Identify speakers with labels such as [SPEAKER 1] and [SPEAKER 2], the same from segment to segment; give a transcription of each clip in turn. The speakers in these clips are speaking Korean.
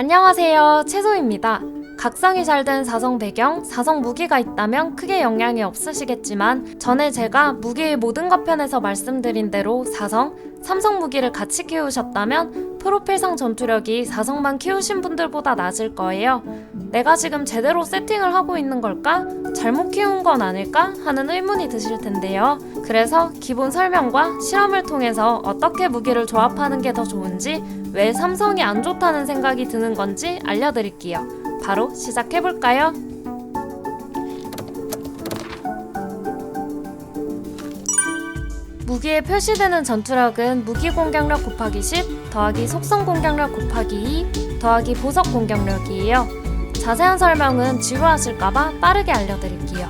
[SPEAKER 1] 안녕하세요, 채소입니다. 각성이 잘 된 사성 배경, 사성 무기가 있다면 크게 영향이 없으시겠지만 전에 제가 무기의 모든 것 편에서 말씀드린 대로 사성, 삼성 무기를 같이 키우셨다면 프로필상 전투력이 사성만 키우신 분들보다 낮을 거예요. 내가 지금 제대로 세팅을 하고 있는 걸까? 잘못 키운 건 아닐까? 하는 의문이 드실 텐데요. 그래서 기본 설명과 실험을 통해서 어떻게 무기를 조합하는 게 더 좋은지, 왜 삼성이 안 좋다는 생각이 드는 건지 알려드릴게요. 바로 시작해볼까요? 무기에 표시되는 전투력은 무기 공격력 곱하기 10 더하기 속성 공격력 곱하기 2 더하기 보석 공격력이에요. 자세한 설명은 지루하실까봐 빠르게 알려드릴게요.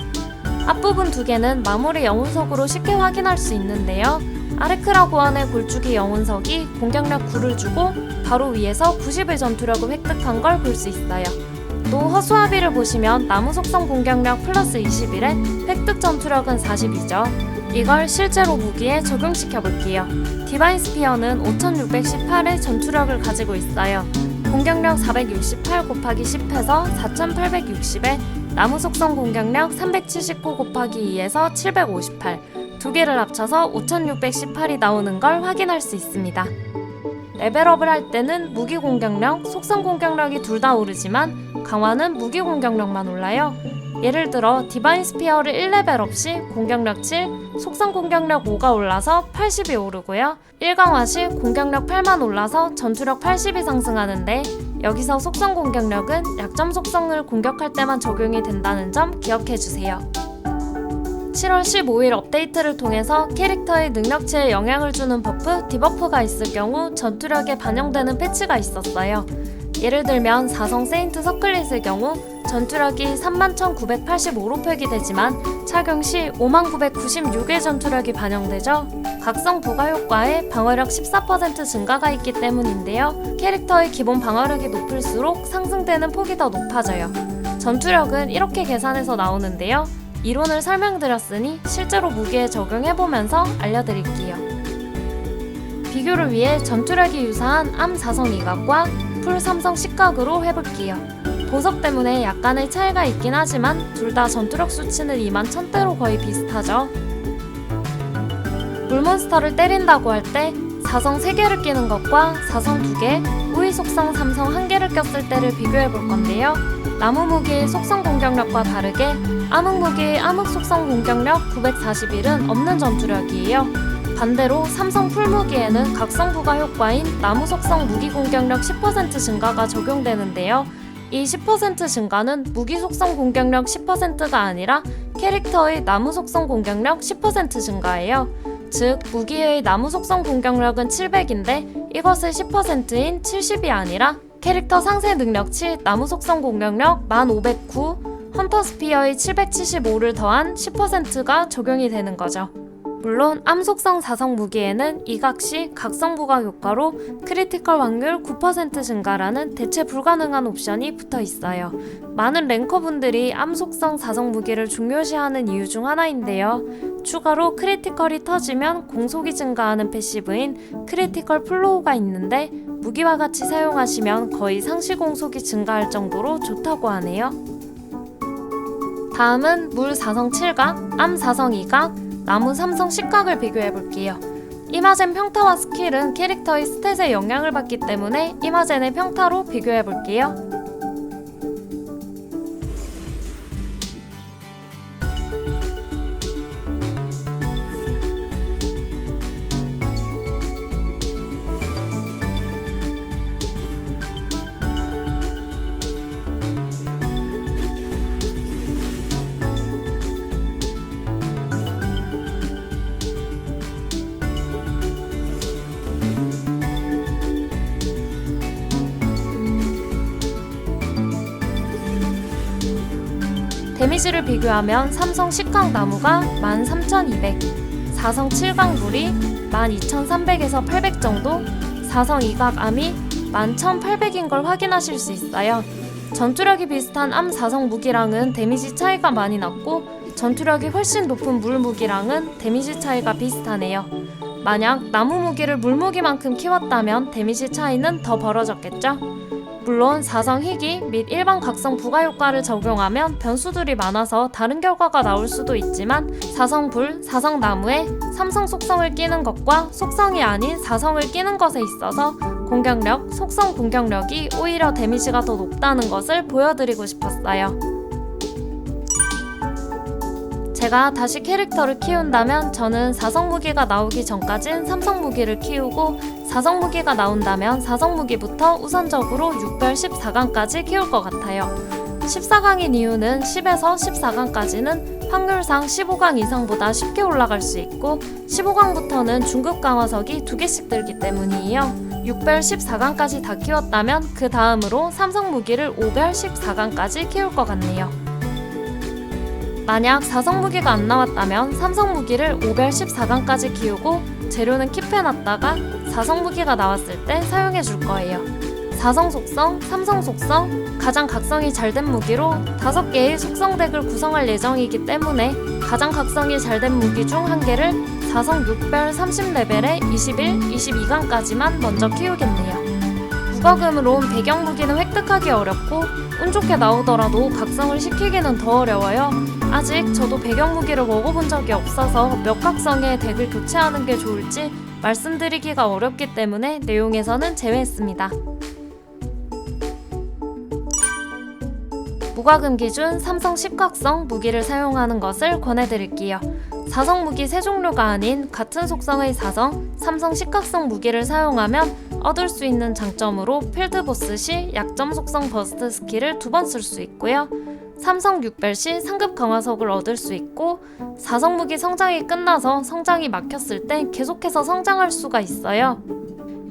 [SPEAKER 1] 앞부분 두 개는 마무리 영혼석으로 쉽게 확인할 수 있는데요. 아레크라 고원의 골주기 영혼석이 공격력 9를 주고 바로 위에서 90의 전투력을 획득한 걸 볼 수 있어요. 또 허수아비를 보시면 나무 속성 공격력 플러스 21에 획득 전투력은 42죠. 이걸 실제로 무기에 적용시켜 볼게요. 디바인 스피어는 5618의 전투력을 가지고 있어요. 공격력 468 곱하기 10해서 4860에 나무 속성 공격력 379 곱하기 2에서 758, 두 개를 합쳐서 5618이 나오는 걸 확인할 수 있습니다. 레벨업을 할 때는 무기 공격력, 속성 공격력이 둘 다 오르지만 강화는 무기 공격력만 올라요. 예를 들어 디바인 스피어를 1레벨업 시 공격력 7, 속성 공격력 5가 올라서 80이 오르고요. 1강화 시 공격력 8만 올라서 전투력 80이 상승하는데, 여기서 속성 공격력은 약점 속성을 공격할 때만 적용이 된다는 점 기억해주세요. 7월 15일 업데이트를 통해서 캐릭터의 능력치에 영향을 주는 버프, 디버프가 있을 경우 전투력에 반영되는 패치가 있었어요. 예를 들면 사성 세인트 서클릿의 경우 전투력이 31,985로 표기되지만 착용 시 5996의 전투력이 반영되죠. 각성 부가 효과에 방어력 14% 증가가 있기 때문인데요. 캐릭터의 기본 방어력이 높을수록 상승되는 폭이 더 높아져요. 전투력은 이렇게 계산해서 나오는데요. 이론을 설명드렸으니 실제로 무기에 적용해보면서 알려드릴게요. 비교를 위해 전투력이 유사한 암 사성 이각과 풀 삼성 식각으로 해볼게요. 보석 때문에 약간의 차이가 있긴 하지만 둘 다 전투력 수치는 21,000대로 거의 비슷하죠. 물몬스터를 때린다고 할 때 사성 3개를 끼는 것과 사성 2개, 우위 속성 삼성 1개를 꼈을 때를 비교해볼 건데요. 나무 무기의 속성 공격력과 다르게 암흑 무기의 암흑 속성 공격력 941은 없는 전투력이에요. 반대로 삼성 풀무기에는 각성 부가 효과인 나무 속성 무기 공격력 10% 증가가 적용되는데요. 이 10% 증가는 무기 속성 공격력 10%가 아니라 캐릭터의 나무 속성 공격력 10% 증가예요. 즉, 무기의 나무 속성 공격력은 700인데 이것의 10%인 70이 아니라 캐릭터 상세 능력치 나무 속성 공격력 1509, 헌터 스피어의 775를 더한 10%가 적용이 되는 거죠. 물론 암속성 사성 무기에는 이각시 각성 부가 효과로 크리티컬 확률 9% 증가라는 대체 불가능한 옵션이 붙어 있어요. 많은 랭커분들이 암속성 사성 무기를 중요시하는 이유 중 하나인데요. 추가로 크리티컬이 터지면 공속이 증가하는 패시브인 크리티컬 플로우가 있는데 무기와 같이 사용하시면 거의 상시 공속이 증가할 정도로 좋다고 하네요. 다음은 물 사성 7각, 암 사성 2각, 나무 삼성 식각을 비교해볼게요. 이마젠 평타와 스킬은 캐릭터의 스탯에 영향을 받기 때문에 이마젠의 평타로 비교해볼게요. 데미지를 비교하면 삼성 식각 나무가 13,200, 사성 7각 물이 12,300에서 800 정도, 사성 2각 암이 11,800인 걸 확인하실 수 있어요. 전투력이 비슷한 암 사성 무기랑은 데미지 차이가 많이 났고 전투력이 훨씬 높은 물 무기랑은 데미지 차이가 비슷하네요. 만약 나무 무기를 물 무기만큼 키웠다면 데미지 차이는 더 벌어졌겠죠? 물론 사성 희귀 및 일반 각성 부가 효과를 적용하면 변수들이 많아서 다른 결과가 나올 수도 있지만 사성 불, 사성 나무에 삼성 속성을 끼는 것과 속성이 아닌 사성을 끼는 것에 있어서 공격력, 속성 공격력이 오히려 데미지가 더 높다는 것을 보여드리고 싶었어요. 제가 다시 캐릭터를 키운다면 저는 사성 무기가 나오기 전까진 삼성 무기를 키우고 사성 무기가 나온다면 사성 무기부터 우선적으로 6별 14강까지 키울 것 같아요. 14강인 이유는 10에서 14강까지는 확률상 15강 이상보다 쉽게 올라갈 수 있고 15강부터는 중급 강화석이 2개씩 들기 때문이에요. 6별 14강까지 다 키웠다면 그 다음으로 삼성 무기를 5별 14강까지 키울 것 같네요. 만약 사성 무기가 안 나왔다면 삼성 무기를 5별 14강까지 키우고 재료는 킵해놨다가 사성 무기가 나왔을 때 사용해 줄 거예요. 사성 속성, 삼성 속성, 가장 각성이 잘 된 무기로 5개의 속성 덱을 구성할 예정이기 때문에 가장 각성이 잘 된 무기 중 1개를 사성 6별 30레벨에 21, 22강까지만 먼저 키우겠네요. 무과금으론 배경 무기는 획득하기 어렵고 운 좋게 나오더라도 각성을 시키기는 더 어려워요. 아직 저도 배경 무기를 먹어본 적이 없어서 몇 각성의 덱을 교체하는 게 좋을지 말씀드리기가 어렵기 때문에 내용에서는 제외했습니다. 무과금 기준 삼성 10각성 무기를 사용하는 것을 권해드릴게요. 사성 무기 3종류가 아닌 같은 속성의 사성, 삼성 10각성 무기를 사용하면 얻을 수 있는 장점으로 필드보스 시 약점 속성 버스트 스킬을 2번 쓸 수 있고요. 삼성 6별 시 상급 강화석을 얻을 수 있고 사성 무기 성장이 끝나서 성장이 막혔을 때 계속해서 성장할 수가 있어요.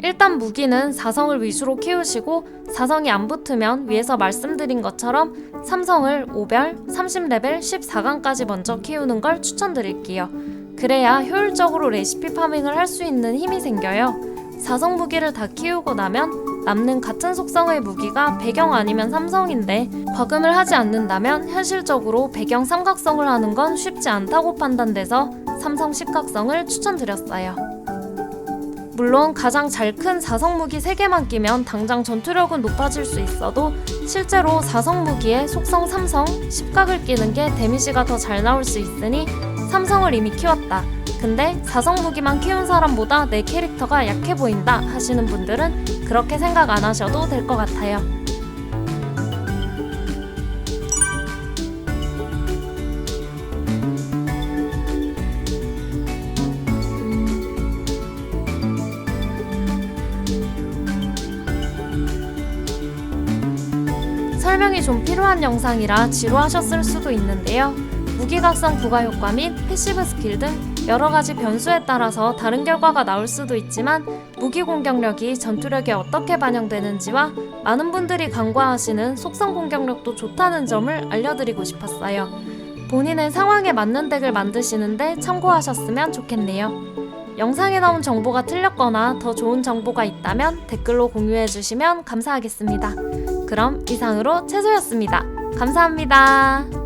[SPEAKER 1] 일단 무기는 사성을 위주로 키우시고 사성이 안 붙으면 위에서 말씀드린 것처럼 삼성을 5별, 30레벨, 14강까지 먼저 키우는 걸 추천드릴게요. 그래야 효율적으로 레시피 파밍을 할 수 있는 힘이 생겨요. 사성 무기를 다 키우고 나면 남는 같은 속성의 무기가 배경 아니면 삼성인데 과금을 하지 않는다면 현실적으로 배경 삼각성을 하는 건 쉽지 않다고 판단돼서 삼성 10각성을 추천드렸어요. 물론 가장 잘 큰 사성 무기 3개만 끼면 당장 전투력은 높아질 수 있어도 실제로 사성 무기에 속성 삼성 10각을 끼는 게 데미지가 더 잘 나올 수 있으니 삼성을 이미 키웠다. 근데 사성 무기만 키운 사람보다 내 캐릭터가 약해 보인다 하시는 분들은 그렇게 생각 안 하셔도 될 것 같아요. 설명이 좀 필요한 영상이라 지루하셨을 수도 있는데요. 무기각성 부가 효과 및 패시브 스킬 등 여러가지 변수에 따라서 다른 결과가 나올 수도 있지만 무기 공격력이 전투력에 어떻게 반영되는지와 많은 분들이 간과하시는 속성 공격력도 좋다는 점을 알려드리고 싶었어요. 본인의 상황에 맞는 덱을 만드시는데 참고하셨으면 좋겠네요. 영상에 나온 정보가 틀렸거나 더 좋은 정보가 있다면 댓글로 공유해주시면 감사하겠습니다. 그럼 이상으로 채소였습니다. 감사합니다.